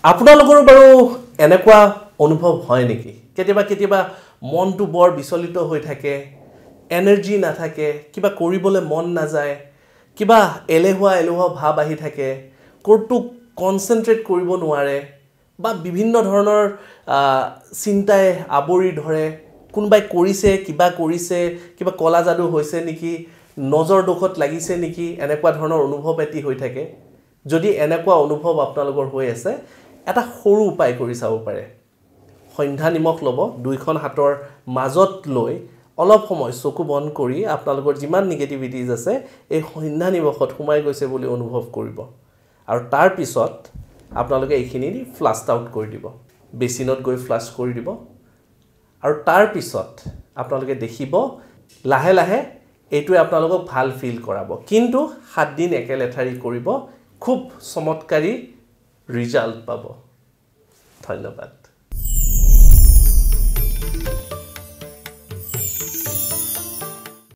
আপোনালোকৰ বাৰু এনেকুৱা অনুভৱ হয় নেকি কেতিয়াবা মনটো বৰ বিচলিত হৈ থাকে এনাৰ্জি নাথাকে কিবা কৰিবলৈ মন নাযায় কিবা এলেহুৱা ভাব আহি থাকে কোৰটো কনসেন্ট্ৰেট কৰিব নোৱাৰে বা বিভিন্ন ধৰণৰ চিন্তাই আবৰি ধৰে কোনবাই কৰিছে কিবা কলা জাদু হৈছে নেকি নজৰ দুখত লাগিছে নেকি এনেকুৱা ধৰণৰ অনুভৱ এটি হৈ থাকে যদি এনেকুৱা অনুভৱ আপোনালোকৰ হৈ আছে এটা সৰু উপায় কৰি চাব পাৰে সন্ধ্যা নিমখ লব দুইখন হাতৰ মাজত লৈ অলপ সময় চকু বন্ধ কৰি আপোনালোকৰ যিমান নেগেটিভিটিজ আছে এই সন্ধ্যা নিমখত সোমাই গৈছে বুলি অনুভৱ কৰিব আৰু তাৰ পিছত আপোনালোকে এইখিনি ফ্লাশ আউট কৰি দিব বেচিনত গৈ ফ্লাশ কৰি দিব আৰু তাৰ পিছত আপোনালোকে দেখিব লাহে লাহে এইটোৱে আপোনালোকক ভাল ফিল কৰাব কিন্তু 7 দিন একেলেঠাৰি কৰিব খুব চমৎকাৰী ৰিজাল্ট পাব ধন্যবাদ